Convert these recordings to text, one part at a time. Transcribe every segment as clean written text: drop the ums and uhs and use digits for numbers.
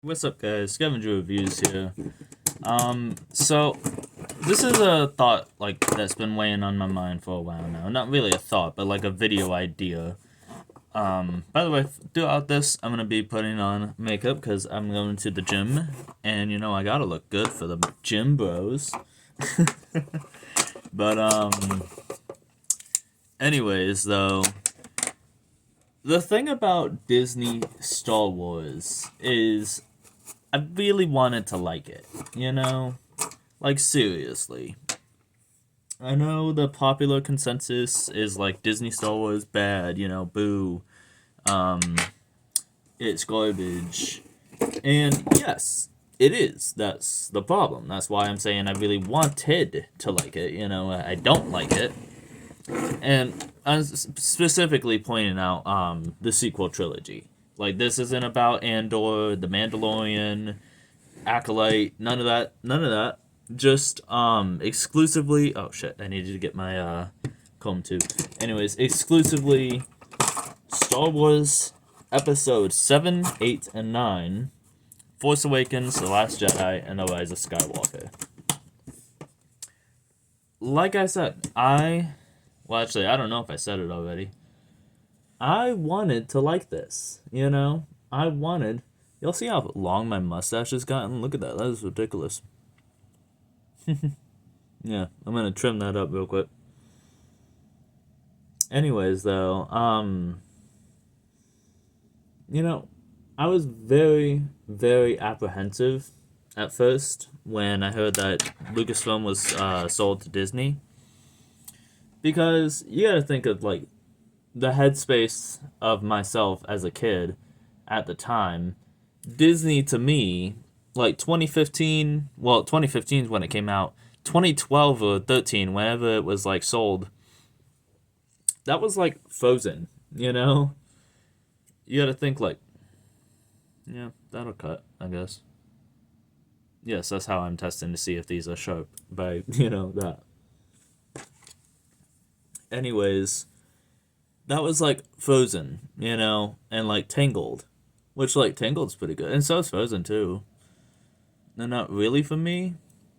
What's up, guys? Scavenger Reviews here. So this is a thought that's been weighing on my mind for a while now. Not really a thought, but like a video idea. By the way, throughout this, I'm gonna be putting on makeup because I'm going to the gym, and I gotta look good for the gym bros. But anyways, though. The thing about Disney Star Wars is I really wanted to like it, Like, seriously. I know the popular consensus is like Disney Star Wars bad, boo. Um, it's garbage. And yes, it is. That's the problem. That's why I'm saying I really wanted to like it, I don't like it. And I'm specifically pointing out the sequel trilogy. Like, this isn't about Andor, The Mandalorian, Acolyte, none of that. None of that. Just exclusively. Oh shit! I needed to get my comb too. Anyways, exclusively Star Wars Episode 7, 8, and 9, Force Awakens, The Last Jedi, and The Rise of Skywalker. Like I said, well, actually, I don't know if I said it already. I wanted to like this, I wanted. Y'all see how long my mustache has gotten? Look at that. That is ridiculous. Yeah, I'm gonna trim that up real quick. Anyways, though, I was very, very apprehensive at first when I heard that Lucasfilm was sold to Disney. Because you gotta think of, like, the headspace of myself as a kid at the time. Disney, to me, like 2015, well, 2015 is when it came out. 2012 or 13, whenever it was, like, sold, that was, like, Frozen, You gotta think, like, yeah, that'll cut, I guess. Yes, that's how I'm testing to see if these are sharp by, that. Anyways, that was like Frozen, and like Tangled, which like Tangled's pretty good, and so is Frozen too. They're not really for me,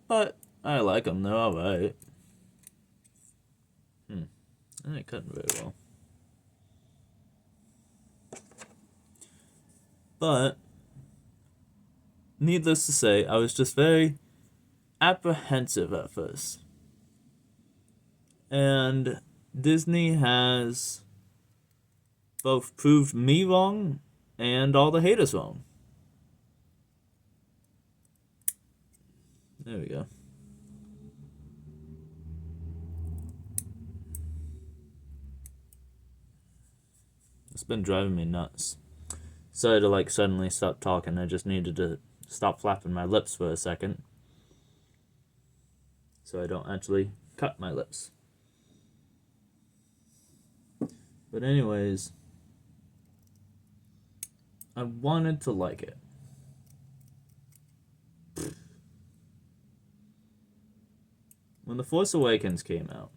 but I like them. They're all right. I ain't cutting very well, but needless to say, I was just very apprehensive at first, and Disney has both proved me wrong and all the haters wrong. There we go. It's been driving me nuts. Sorry to like suddenly stop talking. I just needed to stop flapping my lips for a second, so I don't actually cut my lips. But anyways, I wanted to like it. When The Force Awakens came out,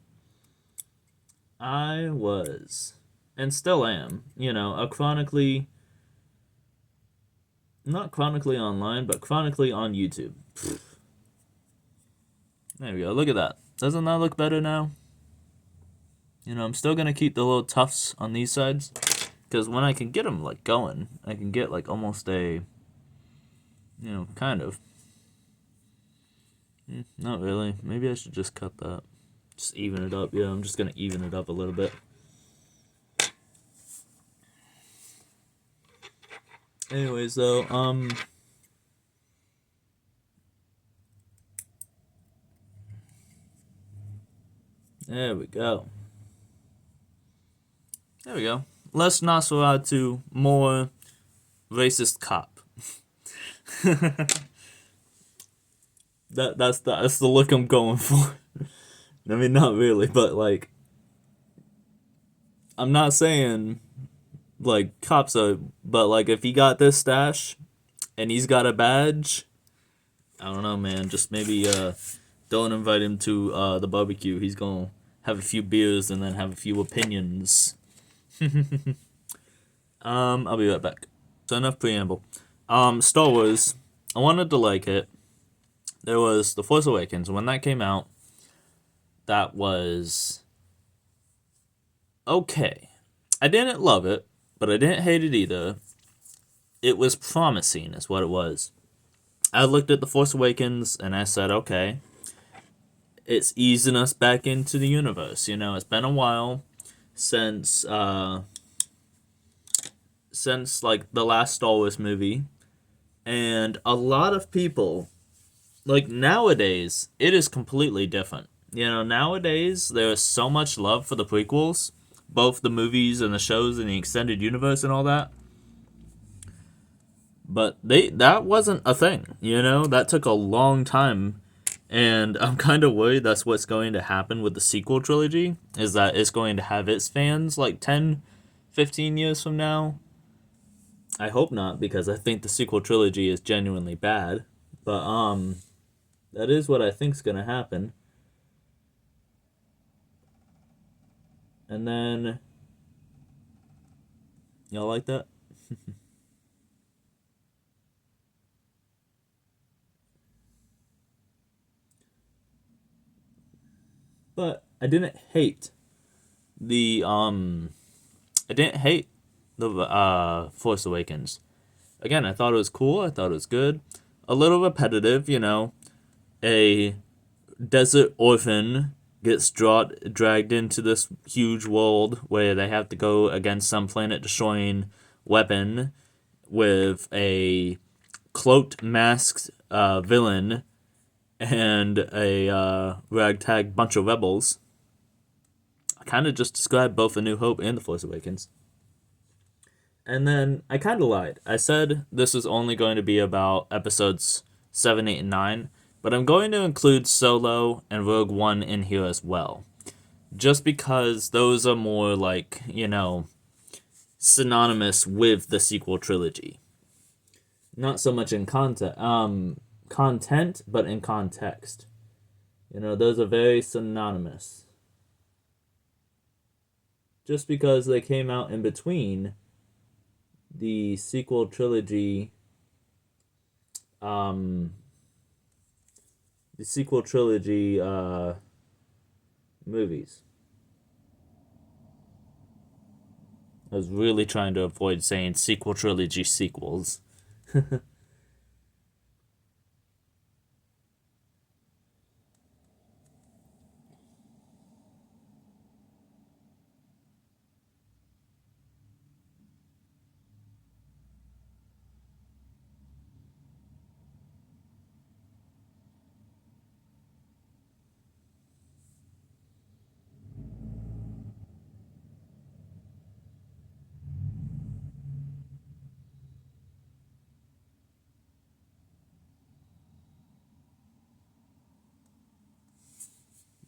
I was, and still am, a chronically, not chronically online, but chronically on YouTube. There we go. Look at that. Doesn't that look better now? I'm still going to keep the little tufts on these sides, because when I can get them, like, going, I can get, like, almost a, kind of. Not really. Maybe I should just cut that. Just even it up. Yeah, I'm just going to even it up a little bit. Anyways, though, there we go. There we go. Less Nosferatu, more racist cop. That's the look I'm going for. I mean, not really, but like, I'm not saying like cops are, but like if he got this stash and he's got a badge, I don't know, man. Just maybe don't invite him to the barbecue. He's gonna have a few beers and then have a few opinions. I'll be right back. So enough preamble. Star Wars. I wanted to like it. There was The Force Awakens. When that came out, that was okay. I didn't love it, but I didn't hate it either. It was promising, is what it was. I looked at The Force Awakens and I said, okay, it's easing us back into the universe. You know, it's been a while since like the last Star Wars movie, and a lot of people, like, nowadays it is completely different. You know, nowadays there is so much love for the prequels, both the movies and the shows and the extended universe and all that. But that wasn't a thing, you know? That took a long time. And I'm kind of worried that's what's going to happen with the sequel trilogy, is that it's going to have its fans like 10, 15 years from now. I hope not, because I think the sequel trilogy is genuinely bad. But that is what I think's going to happen. And then y'all like that? But the I didn't hate the Force Awakens. Again, I thought it was cool. I thought it was good. A little repetitive, you know. A desert orphan gets dragged into this huge world where they have to go against some planet destroying weapon with a cloaked, masked villain and a ragtag bunch of rebels. I kind of just described both A New Hope and The Force Awakens. And then I kind of lied. I said this was only going to be about episodes 7, 8, and 9, but I'm going to include Solo and Rogue One in here as well. Just because those are more like, you know, synonymous with the sequel trilogy. Not so much in content, but in context. You know, those are very synonymous. Just because they came out in between the sequel trilogy movies. I was really trying to avoid saying sequel trilogy sequels.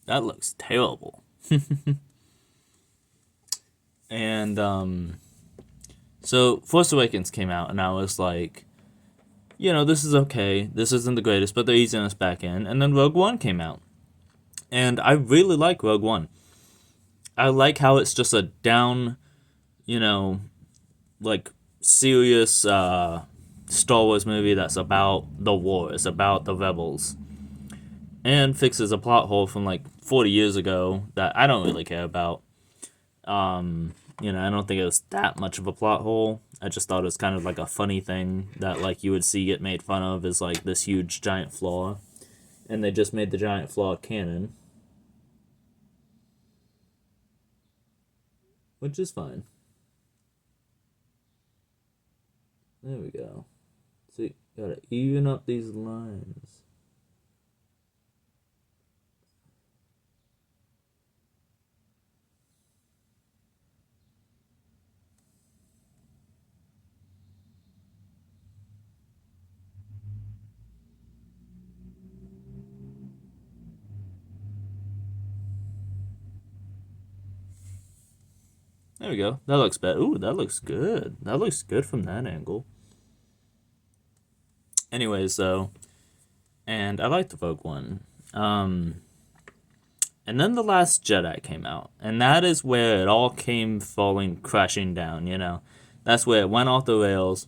That looks terrible. And so Force Awakens came out, and I was like, you know, this is okay. This isn't the greatest, but they're easing us back in. And then Rogue One came out, and I really like Rogue One. I like how it's just a down, you know, like serious Star Wars movie that's about the war. It's about the rebels, and fixes a plot hole from like 40 years ago that I don't really care about. You know, I don't think it was that much of a plot hole. I just thought it was kind of like a funny thing that like you would see get made fun of as like this huge giant flaw, and they just made the giant flaw canon, which is fine. There we go. See, gotta even up these lines. There we go. That looks better. Ooh, that looks good. That looks good from that angle. Anyways, though, and I like the Rogue One. And then The Last Jedi came out, and that is where it all came falling crashing down, you know. That's where it went off the rails.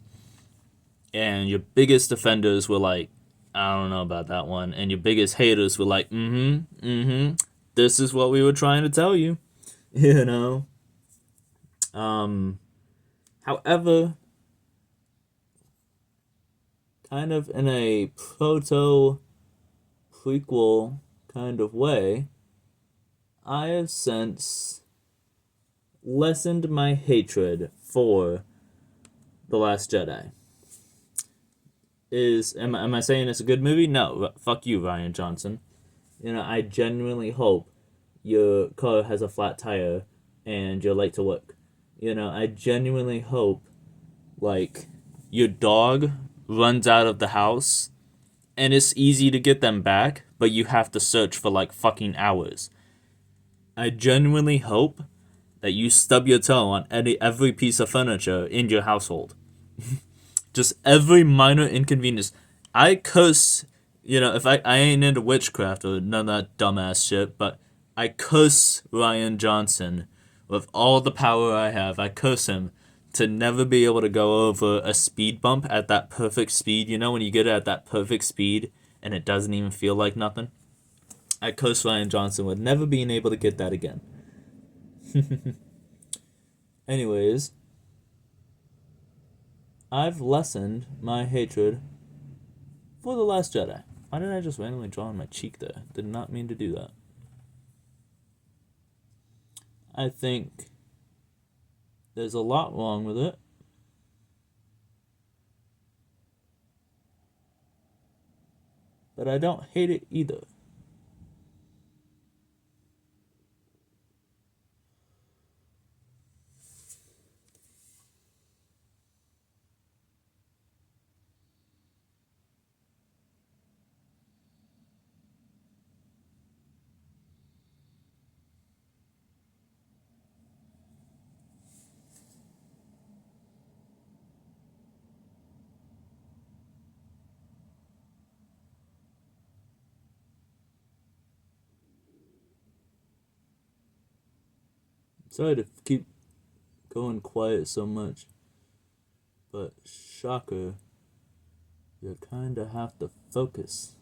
and your biggest defenders were like, I don't know about that one, and your biggest haters were like, this is what we were trying to tell you, you know. However, kind of in a proto prequel kind of way, I have since lessened my hatred for The Last Jedi. Am I saying it's a good movie? No, fuck you, Rian Johnson. I genuinely hope your car has a flat tire and you're late to work. I genuinely hope, like, your dog runs out of the house and it's easy to get them back, but you have to search for like fucking hours. I genuinely hope that you stub your toe on every piece of furniture in your household. Just every minor inconvenience. I curse, if I ain't into witchcraft or none of that dumbass shit, but I curse Rian Johnson with all the power I have. I curse him to never be able to go over a speed bump at that perfect speed. When you get it at that perfect speed and it doesn't even feel like nothing? I curse Rian Johnson with never being able to get that again. Anyways, I've lessened my hatred for The Last Jedi. Why did I just randomly draw on my cheek there? Did not mean to do that. I think there's a lot wrong with it. But I don't hate it either. Sorry to keep going quiet so much, but shocker, you kinda have to focus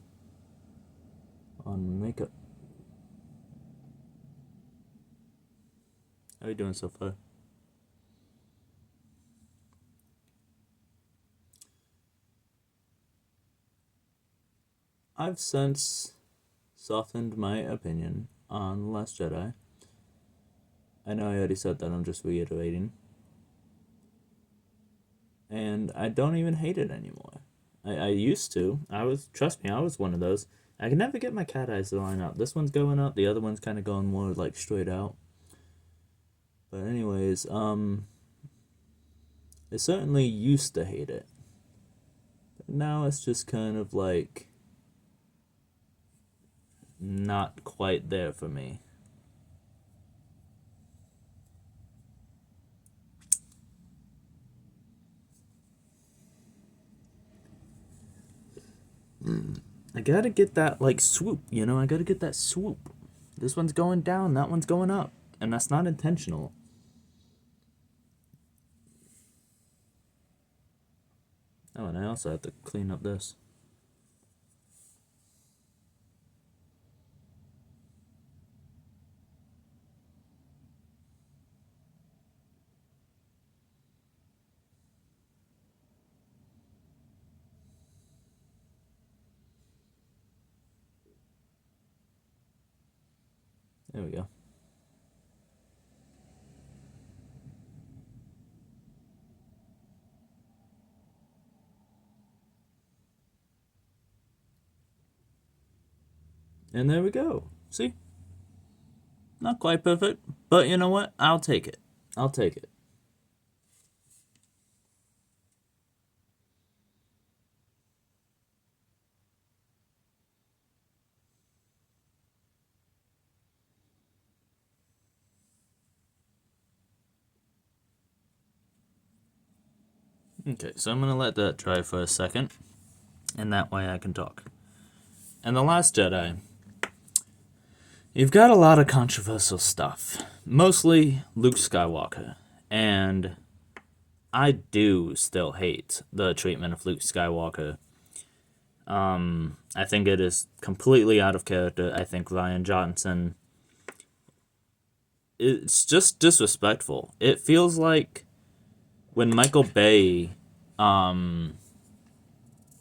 on makeup. How are you doing so far? I've since softened my opinion on The Last Jedi. I know I already said that, I'm just reiterating. And I don't even hate it anymore. I used to. Trust me, I was one of those. I can never get my cat eyes to line up. This one's going up, the other one's kind of going more like straight out. But anyways, I certainly used to hate it. But now it's just kind of like not quite there for me. I gotta get that, like, swoop, I gotta get that swoop. This one's going down, that one's going up. And that's not intentional. Oh, and I also have to clean up this. There we go. And there we go. See? Not quite perfect, but you know what? I'll take it. I'll take it. Okay, so I'm gonna let that dry for a second, and that way I can talk. And The Last Jedi, you've got a lot of controversial stuff. Mostly Luke Skywalker. And I do still hate the treatment of Luke Skywalker. I think it is completely out of character. I think Ryan Johnson, it's just disrespectful. It feels like when Michael Bay, um,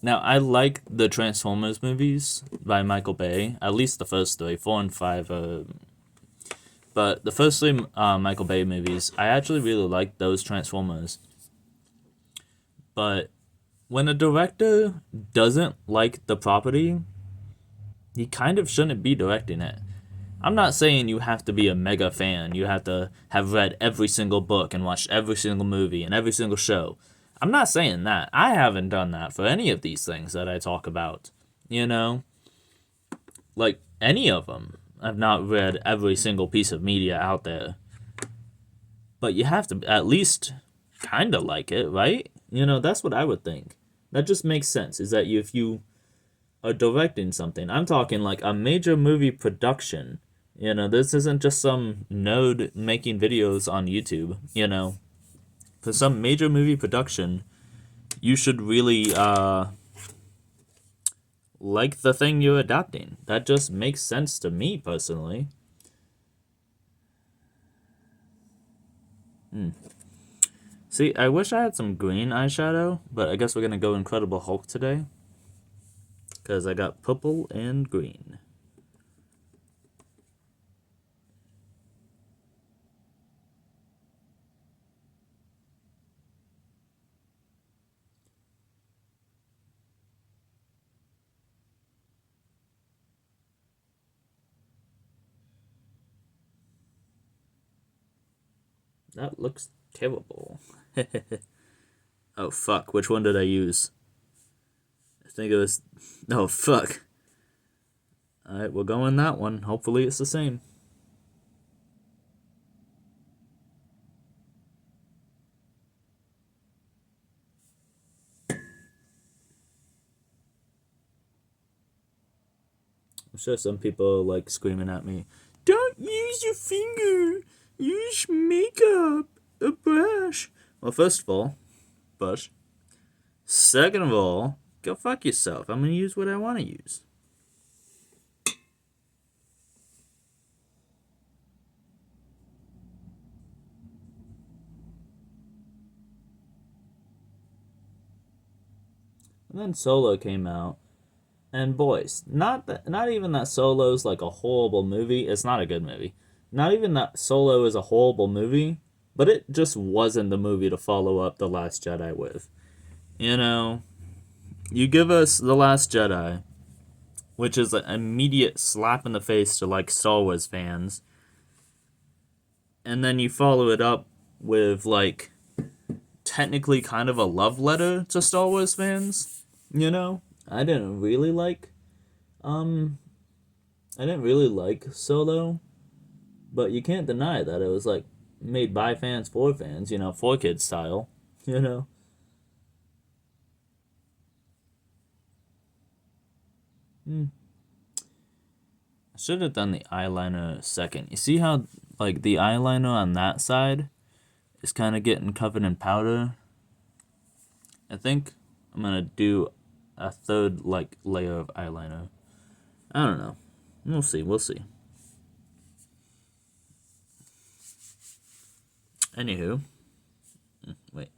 now I like the Transformers movies by Michael Bay, at least the first three, 4 and 5. But the first three Michael Bay movies, I actually really like those Transformers. But when a director doesn't like the property, he kind of shouldn't be directing it. I'm not saying you have to be a mega fan. You have to have read every single book and watched every single movie and every single show. I'm not saying that. I haven't done that for any of these things that I talk about. You know? Like, any of them. I've not read every single piece of media out there. But you have to at least kind of like it, right? You know, that's what I would think. That just makes sense, is that if you are directing something, I'm talking like a major movie production. You know, this isn't just some nerd making videos on YouTube, you know. For some major movie production, you should really like the thing you're adapting. That just makes sense to me personally. See, I wish I had some green eyeshadow, but I guess we're gonna go Incredible Hulk today. Because I got purple and green. That looks terrible. Oh, fuck. Which one did I use? I think it was... Oh, fuck. Alright, we'll go in that one. Hopefully it's the same. I'm sure some people are, like, screaming at me. Don't use your finger! Use makeup! A brush! Well, first of all, brush. Second of all, go fuck yourself. I'm gonna use what I want to use. And then Solo came out. And boys, not even that Solo's like a horrible movie. It's not a good movie. Not even that Solo is a horrible movie, but it just wasn't the movie to follow up The Last Jedi with. You know, you give us The Last Jedi, which is an immediate slap in the face to like Star Wars fans, and then you follow it up with like technically kind of a love letter to Star Wars fans. You know, I didn't really like um I didn't really like Solo, but you can't deny that it was like made by fans for fans, you know, for kids style, you know. Hmm. I should have done the eyeliner second. You see how like the eyeliner on that side is kind of getting covered in powder? I think I'm gonna do a third like layer of eyeliner. I don't know. We'll see. We'll see. Anywho, wait.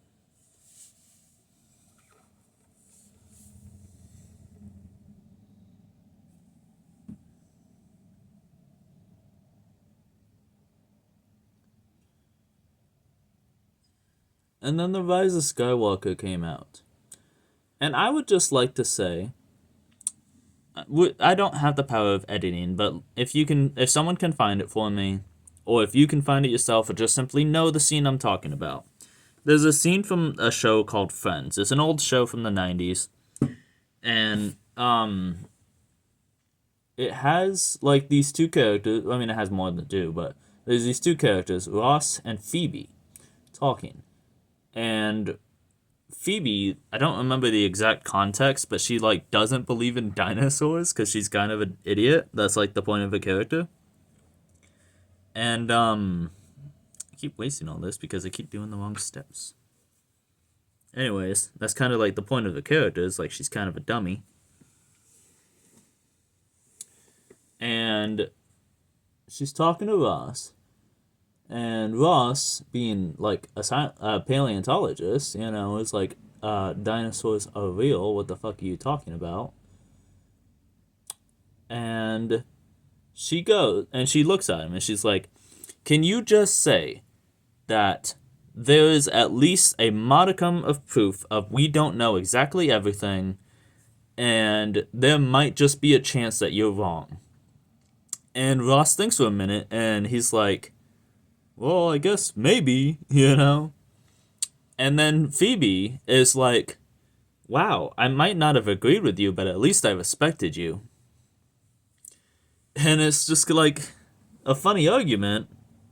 And then The Rise of Skywalker came out. And I would just like to say, I don't have the power of editing, but if someone can find it for me, or if you can find it yourself, or just simply know the scene I'm talking about. There's a scene from a show called Friends. It's an old show from the 90s. And, it has, like, these two characters. I mean, it has more than two, but there's these two characters, Ross and Phoebe, talking. And Phoebe, I don't remember the exact context, but she like doesn't believe in dinosaurs because she's kind of an idiot. That's like the point of the character. And I keep wasting all this because I keep doing the wrong steps. Anyways, that's kind of like the point of the character, is like she's kind of a dummy. And she's talking to Ross. And Ross, being like a paleontologist, is like, dinosaurs are real. What the fuck are you talking about? And she goes and she looks at him and she's like, can you just say that there is at least a modicum of proof of we don't know exactly everything, and there might just be a chance that you're wrong? And Ross thinks for a minute and he's like, well, I guess maybe, And then Phoebe is like, wow, I might not have agreed with you, but at least I respected you. And it's just like a funny argument,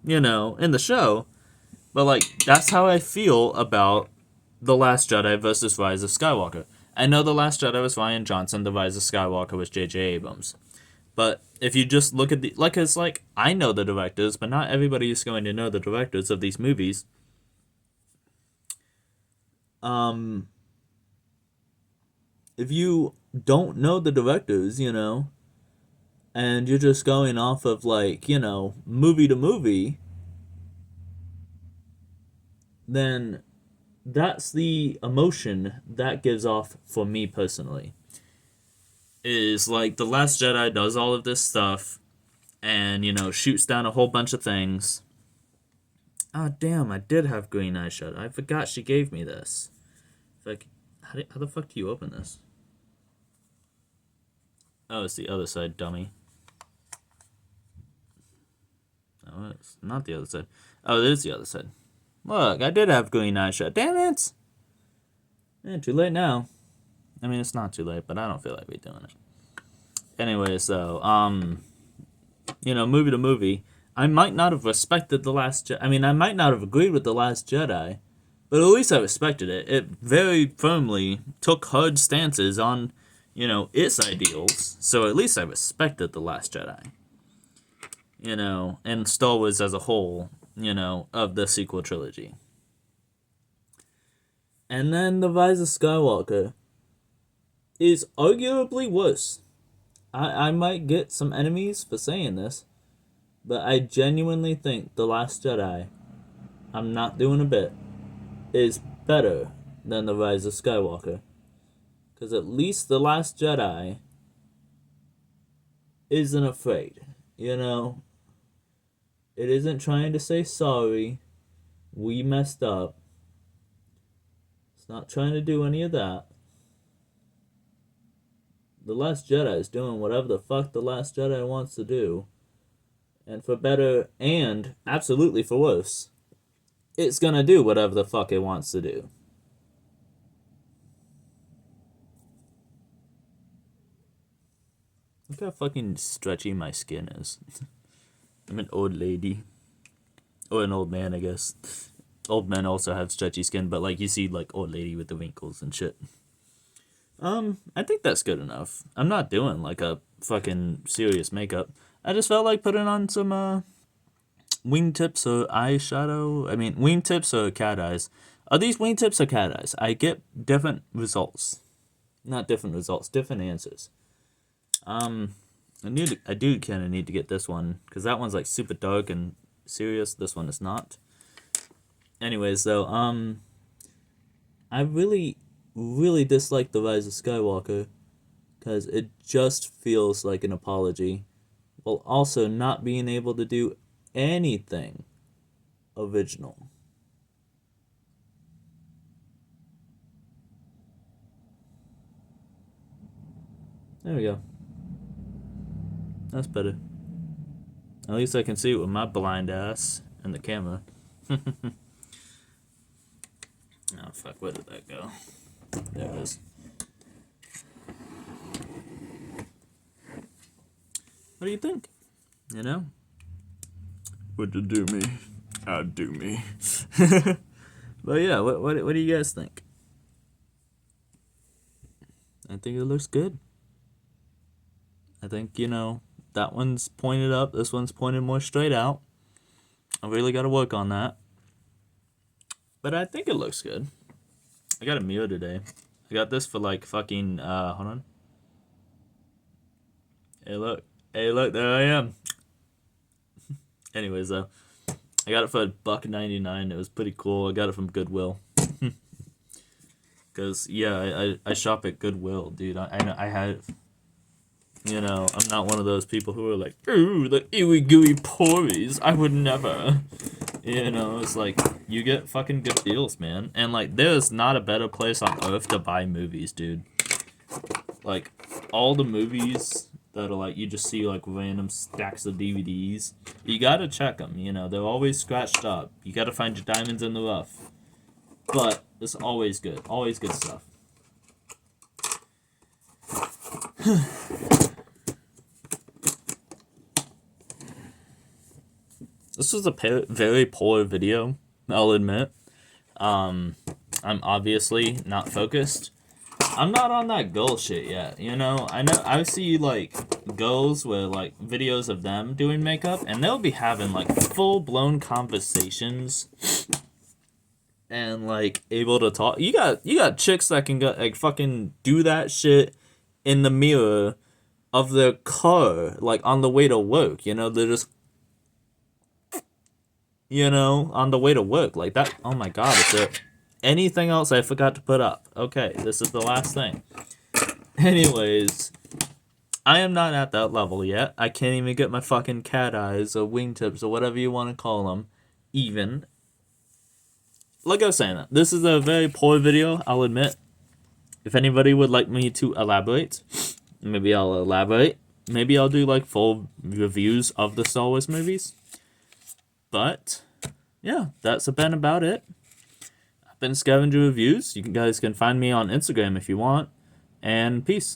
in the show. But like, that's how I feel about The Last Jedi versus Rise of Skywalker. I know The Last Jedi was Rian Johnson, The Rise of Skywalker was J.J. Abrams. But if you just look at it's like, I know the directors, but not everybody is going to know the directors of these movies. If you don't know the directors, and you're just going off of like, movie to movie, then that's the emotion that gives off for me personally. Is like The Last Jedi does all of this stuff and, shoots down a whole bunch of things. Oh, damn, I did have green eyeshadow. I forgot she gave me this. Like, how the fuck do you open this? Oh, it's the other side, dummy. Oh, it's not the other side. Oh, it is the other side. Look, I did have green eyeshadow. Damn it! Too late now. I mean, it's not too late, but I don't feel like redoing it. Anyways, though, movie to movie, I might not have respected The Last Jedi. I mean, I might not have agreed with The Last Jedi, but at least I respected it. It very firmly took hard stances on, its ideals. So at least I respected The Last Jedi. And Star Wars as a whole, of the sequel trilogy. And then The Rise of Skywalker is arguably worse. I might get some enemies for saying this, but I genuinely think The Last Jedi, I'm not doing a bit, is better than The Rise of Skywalker. Because at least The Last Jedi isn't afraid, It isn't trying to say sorry, we messed up. It's not trying to do any of that. The Last Jedi is doing whatever the fuck The Last Jedi wants to do. And for better and absolutely for worse, it's gonna do whatever the fuck it wants to do. Look how fucking stretchy my skin is. I'm an old lady. Or an old man, I guess. Old men also have stretchy skin, but like you see like old lady with the wrinkles and shit. I think that's good enough. I'm not doing like a fucking serious makeup. I just felt like putting on some wingtips or eyeshadow. I mean, wingtips or cat eyes. Are these wingtips or cat eyes? I get different results. Not different results, different answers. I do kind of need to get this one because that one's like super dark and serious. This one is not. Anyways, though, I really dislike The Rise of Skywalker because it just feels like an apology while also not being able to do anything original. There we go. That's better. At least I can see it with my blind ass and the camera. Oh, fuck, where did that go? There it is. What do you think? Would you do me? I'd do me. But yeah, what do you guys think? I think it looks good. I think, that one's pointed up, this one's pointed more straight out. I really got to work on that. But I think it looks good. I got a mirror today. I got this for like fucking hold on. Hey look. Hey look, there I am. Anyways though. I got it for $1.99. It was pretty cool. I got it from Goodwill. Cause yeah, I shop at Goodwill, dude. I had, you know, I'm not one of those people who are like, ooh, the ooey gooey pories. I would never. You know, it's like you get fucking good deals, man. And like, there's not a better place on earth to buy movies, dude. Like, all the movies that are like you just see like random stacks of DVDs. You gotta check them. You know, they're always scratched up. You gotta find your diamonds in the rough. But it's always good. Always good stuff. This was a very poor video, I'll admit. I'm obviously not focused. I'm not on that girl shit yet, you know? I see, like, girls with, like, videos of them doing makeup, and they'll be having, like, full-blown conversations and, like, able to talk. You got chicks that can, go, like, fucking do that shit in the mirror of their car, like, on the way to work, you know? They're just, you know, on the way to work. Like, that, oh my god, is there anything else I forgot to put up? Okay, this is the last thing. Anyways, I am not at that level yet. I can't even get my fucking cat eyes or wingtips or whatever you want to call them even. Like I was saying, this is a very poor video, I'll admit. If anybody would like me to elaborate, maybe I'll elaborate. Maybe I'll do like full reviews of the Star Wars movies. But yeah, that's been about it. I've been Scavenger Reviews. You guys can find me on Instagram if you want. And peace.